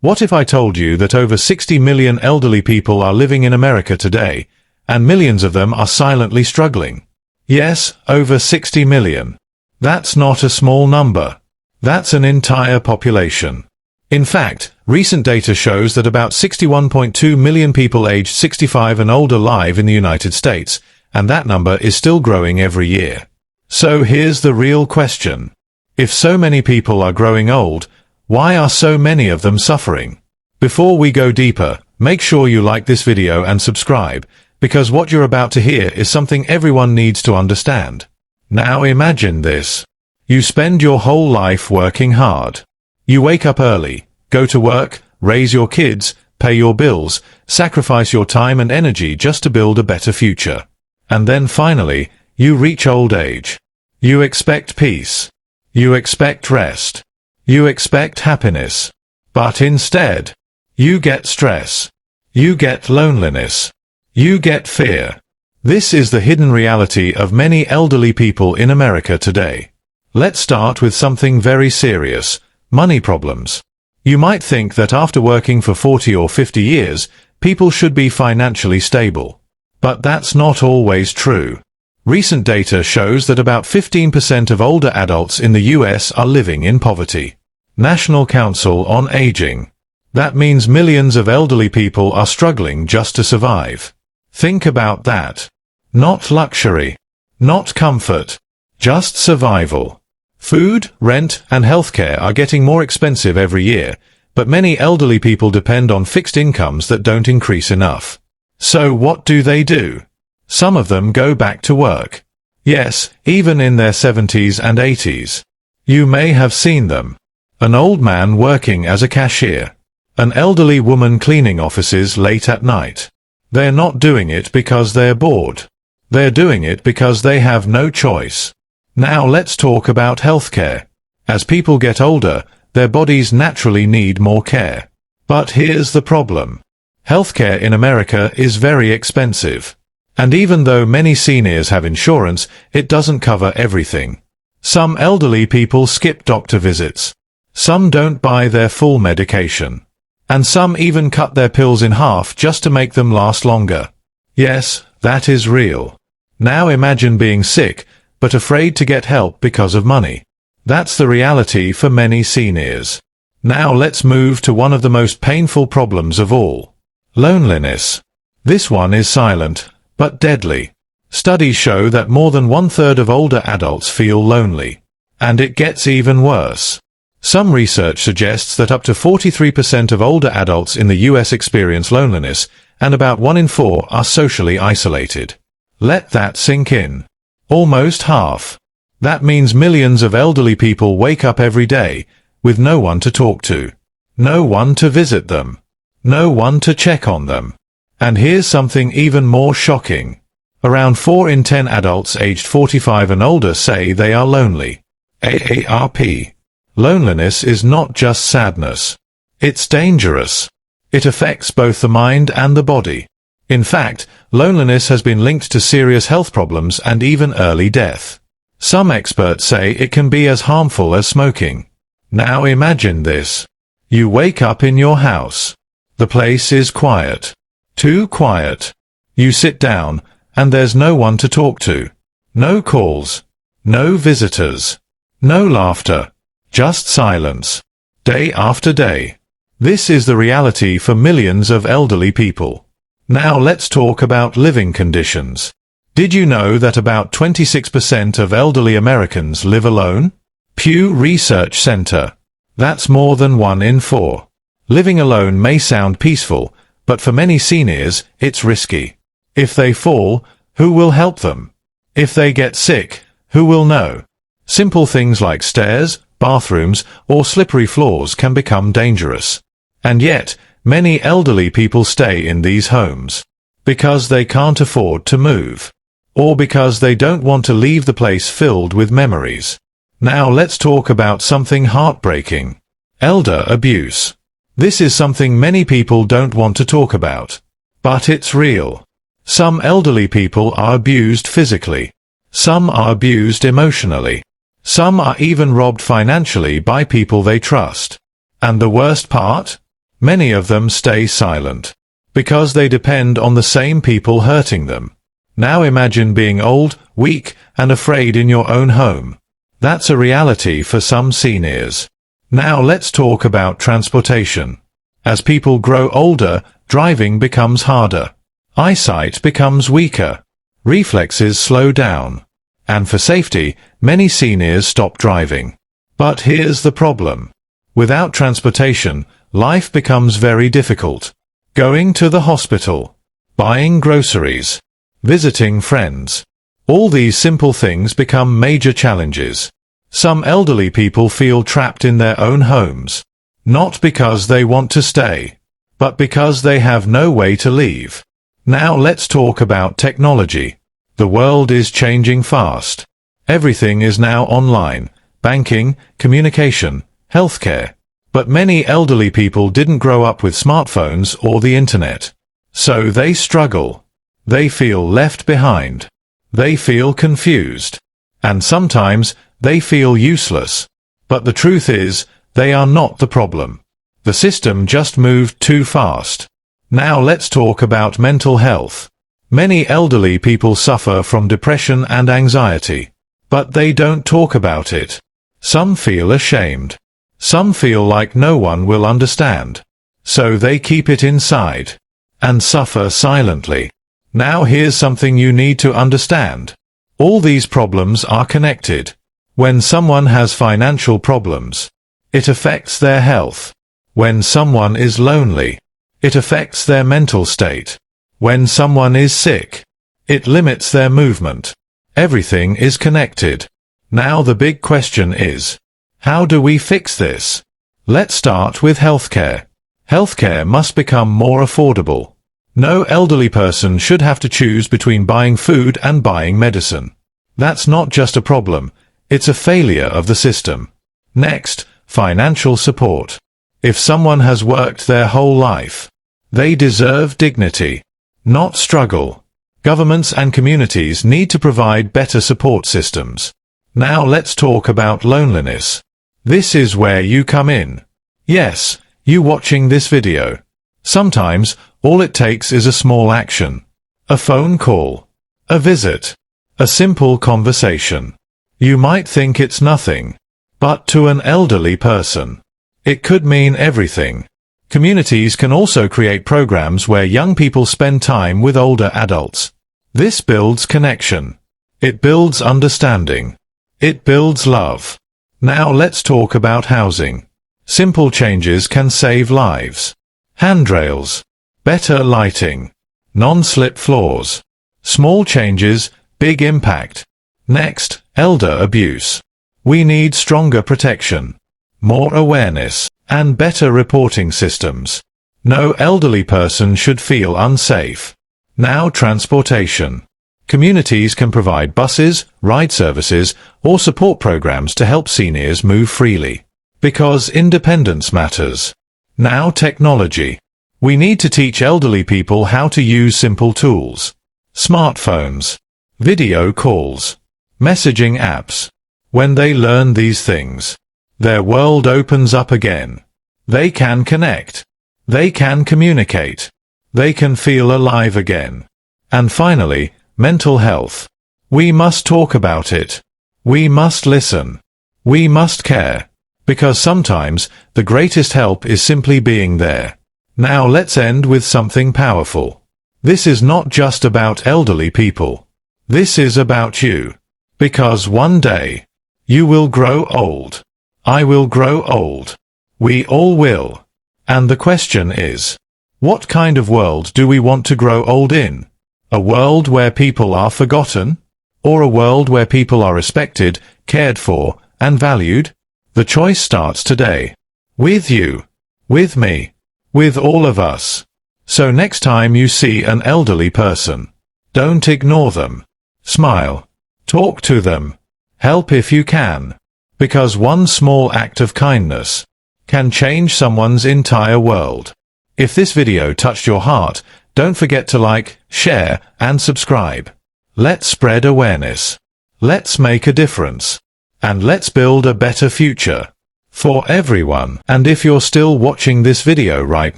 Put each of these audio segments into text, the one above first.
What if I told you that over 60 million elderly people are living in America today, and millions of them are silently struggling? Yes, over 60 million. That's not a small number. That's an entire population. In fact, recent data shows that about 61.2 million people aged 65 and older live in the United States, and that number is still growing every year. So here's the real question. If so many people are growing old, why are so many of them suffering? Before we go deeper, make sure you like this video and subscribe, because what you're about to hear is something everyone needs to understand. Now imagine this. You spend your whole life working hard. You wake up early, go to work, raise your kids, pay your bills, sacrifice your time and energy just to build a better future. And then finally, you reach old age. You expect peace. You expect rest. You expect happiness. But instead, you get stress. You get loneliness. You get fear. This is the hidden reality of many elderly people in America today. Let's start with something very serious: money problems. You might think that after working for 40 or 50 years, people should be financially stable. But that's not always true. Recent data shows that about 15% of older adults in the US are living in poverty. National Council on Aging. That means millions of elderly people are struggling just to survive. Think about that. Not luxury. Not comfort. Just survival. Food, rent, and healthcare are getting more expensive every year, but many elderly people depend on fixed incomes that don't increase enough. So what do? Some of them go back to work. Yes, even in their 70s and 80s. You may have seen them. An old man working as a cashier. An elderly woman cleaning offices late at night. They're not doing it because they're bored. They're doing it because they have no choice. Now let's talk about healthcare. As people get older, their bodies naturally need more care. But here's the problem. Healthcare in America is very expensive. And even though many seniors have insurance, it doesn't cover everything. Some elderly people skip doctor visits. Some don't buy their full medication. And some even cut their pills in half just to make them last longer. Yes, that is real. Now imagine being sick, but afraid to get help because of money. That's the reality for many seniors. Now let's move to one of the most painful problems of all. Loneliness. This one is silent, but deadly. Studies show that more than 1/3 of older adults feel lonely. And it gets even worse. Some research suggests that up to 43% of older adults in the US experience loneliness, and about 1 in 4 are socially isolated. Let that sink in. Almost half. That means millions of elderly people wake up every day, with no one to talk to. No one to visit them. No one to check on them. And here's something even more shocking. Around 4 in 10 adults aged 45 and older say they are lonely. AARP. Loneliness is not just sadness. It's dangerous. It affects both the mind and the body. In fact, loneliness has been linked to serious health problems and even early death. Some experts say it can be as harmful as smoking. Now imagine this. You wake up in your house. The place is quiet. Too quiet. You sit down, and there's no one to talk to. No calls. No visitors. No laughter. Just silence. Day after day. This is the reality for millions of elderly people. Now let's talk about living conditions. Did you know that about 26% of elderly Americans live alone? Pew Research Center. That's more than 1 in 4. Living alone may sound peaceful, but for many seniors, it's risky. If they fall, who will help them? If they get sick, who will know? Simple things like stairs, bathrooms, or slippery floors can become dangerous. And yet, many elderly people stay in these homes. Because they can't afford to move. Or because they don't want to leave the place filled with memories. Now let's talk about something heartbreaking. Elder abuse. This is something many people don't want to talk about. But it's real. Some elderly people are abused physically. Some are abused emotionally. Some are even robbed financially by people they trust. And the worst part? Many of them stay silent because they depend on the same people hurting them. Now imagine being old, weak, and afraid in your own home. That's a reality for some seniors. Now let's talk about transportation. As people grow older, driving becomes harder. Eyesight becomes weaker. Reflexes slow down. And for safety, many seniors stop driving. But here's the problem. Without transportation, life becomes very difficult. Going to the hospital, buying groceries, visiting friends. All these simple things become major challenges. Some elderly people feel trapped in their own homes, not because they want to stay, but because they have no way to leave. Now let's talk about technology. The world is changing fast. Everything is now online: banking, communication, healthcare. But many elderly people didn't grow up with smartphones or the internet. So they struggle. They feel left behind. They feel confused. And sometimes they feel useless. But the truth is, they are not the problem. The system just moved too fast. Now let's talk about mental health. Many elderly people suffer from depression and anxiety. But they don't talk about it. Some feel ashamed. Some feel like no one will understand. So they keep it inside and suffer silently. Now here's something you need to understand. All these problems are connected. When someone has financial problems, it affects their health. When someone is lonely, it affects their mental state. When someone is sick, it limits their movement. Everything is connected. Now the big question is, how do we fix this? Let's start with healthcare. Healthcare must become more affordable. No elderly person should have to choose between buying food and buying medicine. That's not just a problem, it's a failure of the system. Next, financial support. If someone has worked their whole life, they deserve dignity, not struggle. Governments and communities need to provide better support systems. Now let's talk about loneliness. This is where you come in. Yes, you watching this video. Sometimes, all it takes is a small action. A phone call. A visit. A simple conversation. You might think it's nothing. But to an elderly person, it could mean everything. Communities can also create programs where young people spend time with older adults. This builds connection. It builds understanding. It builds love. Now let's talk about housing. Simple changes can save lives. Handrails. Better lighting. Non-slip floors. Small changes, big impact. Next, elder abuse. We need stronger protection, more awareness, and better reporting systems. No elderly person should feel unsafe. Now transportation. Communities can provide buses, ride services, or support programs to help seniors move freely. Because independence matters. Now technology. We need to teach elderly people how to use simple tools. Smartphones, video calls, messaging apps. When they learn these things, their world opens up again. They can connect. They can communicate. They can feel alive again. And finally, mental health. We must talk about it. We must listen. We must care. Because sometimes, the greatest help is simply being there. Now let's end with something powerful. This is not just about elderly people. This is about you. Because one day, you will grow old. I will grow old. We all will. And the question is, what kind of world do we want to grow old in? A world where people are forgotten? Or a world where people are respected, cared for, and valued? The choice starts today. With you. With me. With all of us. So next time you see an elderly person, don't ignore them. Smile. Talk to them. Help if you can. Because one small act of kindness can change someone's entire world. If this video touched your heart, don't forget to like, share, and subscribe. Let's spread awareness. Let's make a difference. And let's build a better future. For everyone. And if you're still watching this video right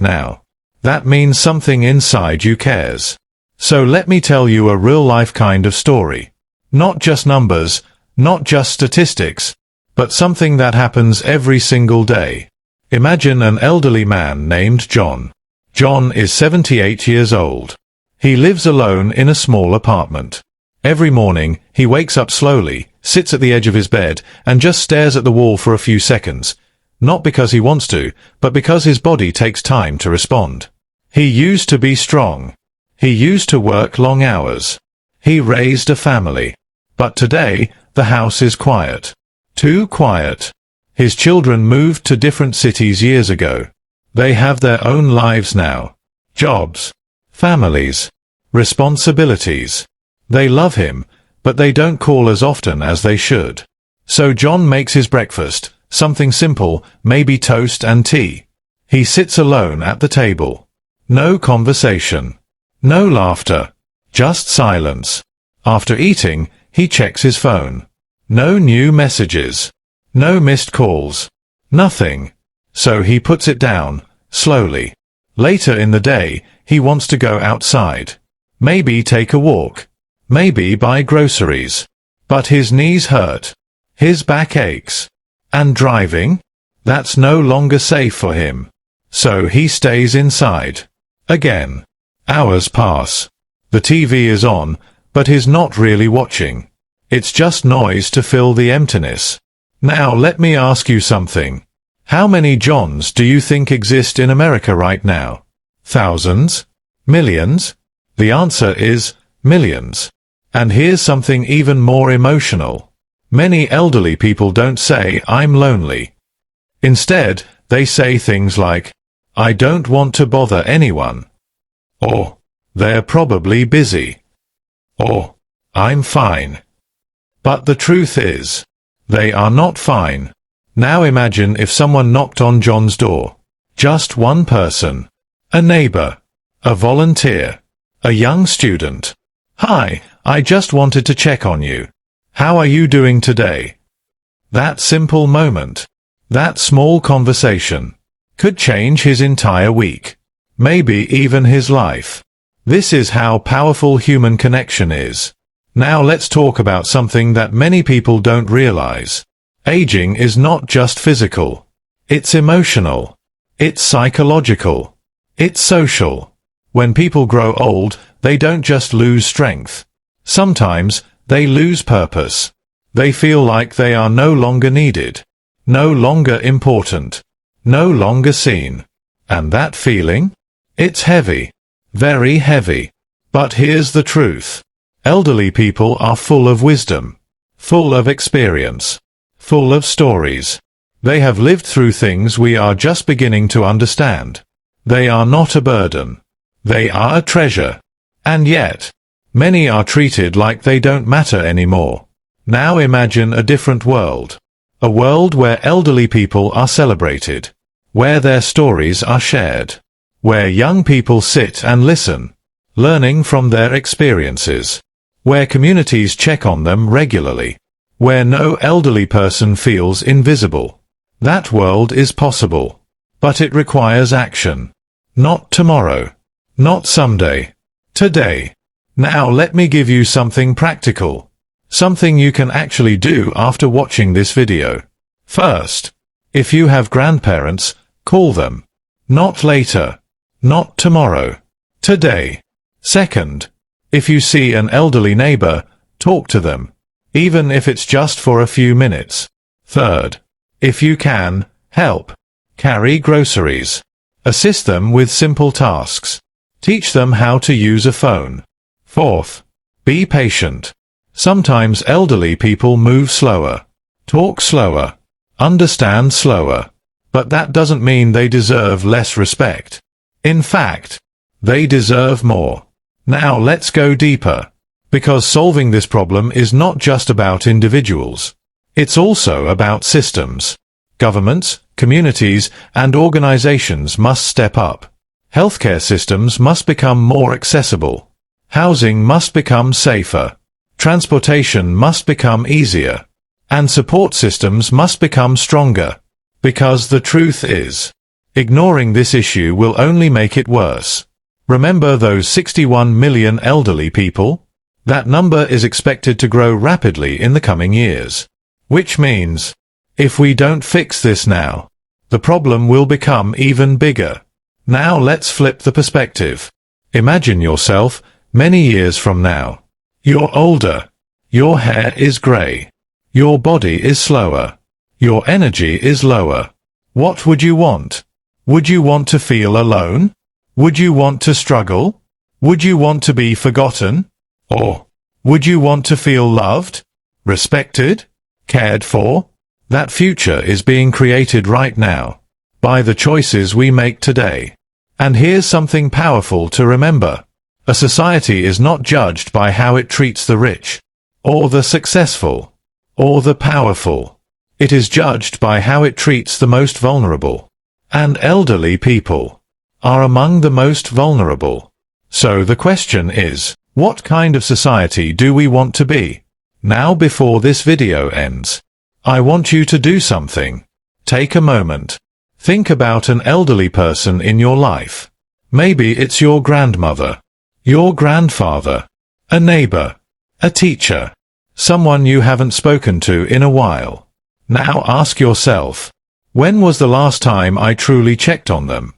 now, that means something inside you cares. So let me tell you a real-life kind of story. Not just numbers, not just statistics, but something that happens every single day. Imagine an elderly man named John. John is 78 years old. He lives alone in a small apartment. Every morning, he wakes up slowly, sits at the edge of his bed, and just stares at the wall for a few seconds. Not because he wants to, but because his body takes time to respond. He used to be strong. He used to work long hours. He raised a family. But today, the house is quiet. Too quiet. His children moved to different cities years ago. They have their own lives now. Jobs. Families. Responsibilities. They love him, but they don't call as often as they should. So John makes his breakfast, something simple, maybe toast and tea. He sits alone at the table. No conversation. No laughter. Just silence. After eating, he checks his phone. No new messages. No missed calls. Nothing. So he puts it down, slowly. Later in the day, he wants to go outside. Maybe take a walk. Maybe buy groceries. But his knees hurt. His back aches. And driving? That's no longer safe for him. So he stays inside. Again. Hours pass. The TV is on, but he's not really watching. It's just noise to fill the emptiness. Now let me ask you something. How many Johns do you think exist in America right now? Thousands? Millions? The answer is millions. And here's something even more emotional. Many elderly people don't say, "I'm lonely." Instead, they say things like, "I don't want to bother anyone." Or, "They're probably busy." Or, "I'm fine." But the truth is, they are not fine. Now imagine if someone knocked on John's door. Just one person. A neighbor. A volunteer. A young student. "Hi, I just wanted to check on you. How are you doing today?" That simple moment, that small conversation, could change his entire week. Maybe even his life. This is how powerful human connection is. Now let's talk about something that many people don't realize. Aging is not just physical. It's emotional. It's psychological. It's social. When people grow old, they don't just lose strength. Sometimes, they lose purpose. They feel like they are no longer needed. No longer important. No longer seen. And that feeling? It's heavy. Very heavy. But here's the truth. Elderly people are full of wisdom. Full of experience. Full of stories. They have lived through things we are just beginning to understand. They are not a burden. They are a treasure. And yet, many are treated like they don't matter anymore. Now imagine a different world. A world where elderly people are celebrated. Where their stories are shared. Where young people sit and listen, learning from their experiences. Where communities check on them regularly. Where no elderly person feels invisible. That world is possible. But it requires action. Not tomorrow. Not someday. Today. Now let me give you something practical. Something you can actually do after watching this video. First, if you have grandparents, call them. Not later. Not tomorrow. Today. Second, if you see an elderly neighbor, talk to them. Even if it's just for a few minutes. Third, if you can, help. Carry groceries. Assist them with simple tasks. Teach them how to use a phone. Fourth, be patient. Sometimes elderly people move slower. Talk slower. Understand slower. But that doesn't mean they deserve less respect. In fact, they deserve more. Now let's go deeper. Because solving this problem is not just about individuals. It's also about systems. Governments, communities, and organizations must step up. Healthcare systems must become more accessible. Housing must become safer. Transportation must become easier. And support systems must become stronger. Because the truth is, ignoring this issue will only make it worse. Remember those 61 million elderly people? That number is expected to grow rapidly in the coming years. Which means, if we don't fix this now, the problem will become even bigger. Now let's flip the perspective. Imagine yourself many years from now. You're older. Your hair is grey. Your body is slower. Your energy is lower. What would you want? Would you want to feel alone? Would you want to struggle? Would you want to be forgotten? Or would you want to feel loved, respected, cared for? That future is being created right now, by the choices we make today. And here's something powerful to remember. A society is not judged by how it treats the rich, or the successful, or the powerful. It is judged by how it treats the most vulnerable. And elderly people are among the most vulnerable. So the question is, what kind of society do we want to be? Now before this video ends, I want you to do something. Take a moment. Think about an elderly person in your life. Maybe it's your grandmother, your grandfather, a neighbor, a teacher, someone you haven't spoken to in a while. Now ask yourself, when was the last time I truly checked on them?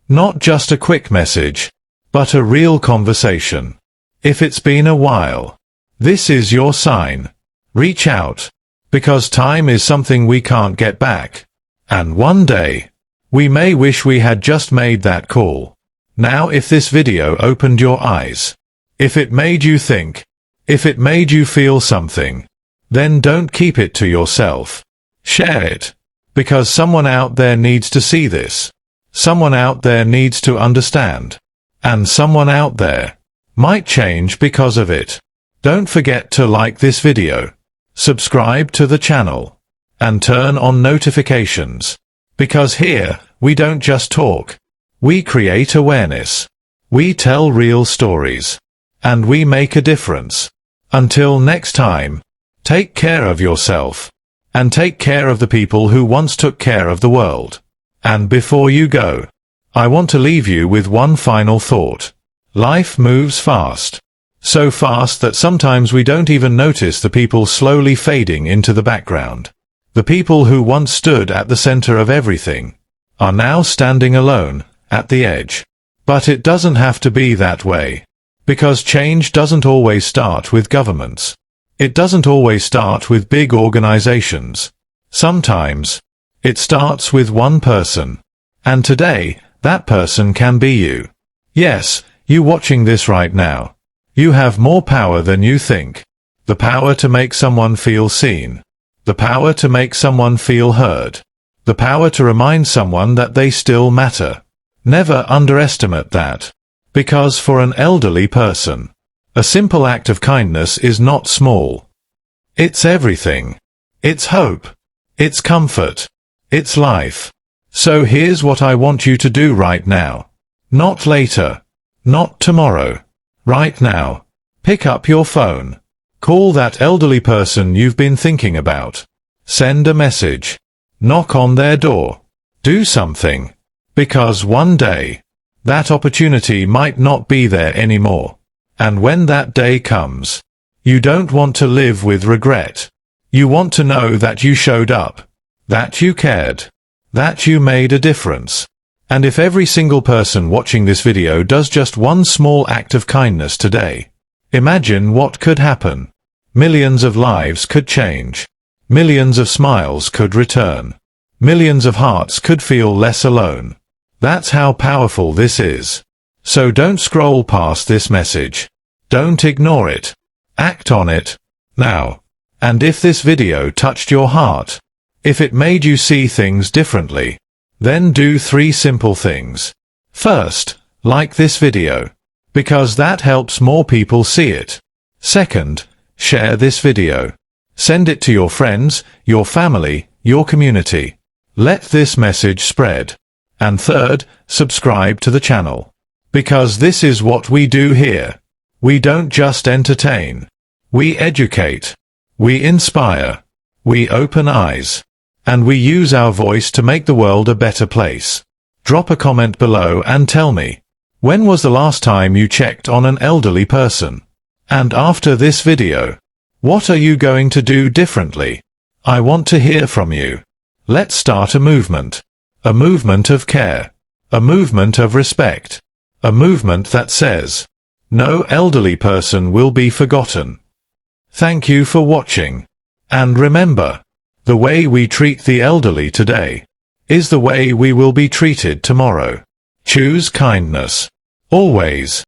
Not just a quick message, but a real conversation. If it's been a while, this is your sign. Reach out, because time is something we can't get back. And one day, we may wish we had just made that call. Now if this video opened your eyes, if it made you think, if it made you feel something, then don't keep it to yourself. Share it, because someone out there needs to see this. Someone out there needs to understand. And someone out there might change because of it. Don't forget to like this video, subscribe to the channel, and turn on notifications. Because here, we don't just talk. We create awareness. We tell real stories. And we make a difference. Until next time, take care of yourself. And take care of the people who once took care of the world. And before you go, I want to leave you with one final thought. Life moves fast. So fast that sometimes we don't even notice the people slowly fading into the background. The people who once stood at the center of everything are now standing alone at the edge. But it doesn't have to be that way. Because change doesn't always start with governments. It doesn't always start with big organizations. Sometimes, it starts with one person. And today, that person can be you. Yes, you watching this right now. You have more power than you think. The power to make someone feel seen. The power to make someone feel heard. The power to remind someone that they still matter. Never underestimate that. Because for an elderly person, a simple act of kindness is not small. It's everything. It's hope. It's comfort. It's life. So here's what I want you to do right now. Not later. Not tomorrow. Right now. Pick up your phone. Call that elderly person you've been thinking about. Send a message. Knock on their door. Do something. Because one day, that opportunity might not be there anymore. And when that day comes, you don't want to live with regret. You want to know that you showed up. That you cared. That you made a difference. And if every single person watching this video does just one small act of kindness today, imagine what could happen. Millions of lives could change. Millions of smiles could return. Millions of hearts could feel less alone. That's how powerful this is. So don't scroll past this message. Don't ignore it. Act on it. Now. And if this video touched your heart, if it made you see things differently, then do 3 simple things. First, like this video, because that helps more people see it. Second, share this video. Send it to your friends, your family, your community. Let this message spread. And third, subscribe to the channel. Because this is what we do here. We don't just entertain. We educate. We inspire. We open eyes. and we use our voice to make the world a better place. Drop a comment below and tell me, when was the last time you checked on an elderly person? And after this video, what are you going to do differently? I want to hear from you. Let's start a movement. A movement of care. A movement of respect. A movement that says, no elderly person will be forgotten. Thank you for watching. And remember, the way we treat the elderly today is the way we will be treated tomorrow. Choose kindness. Always.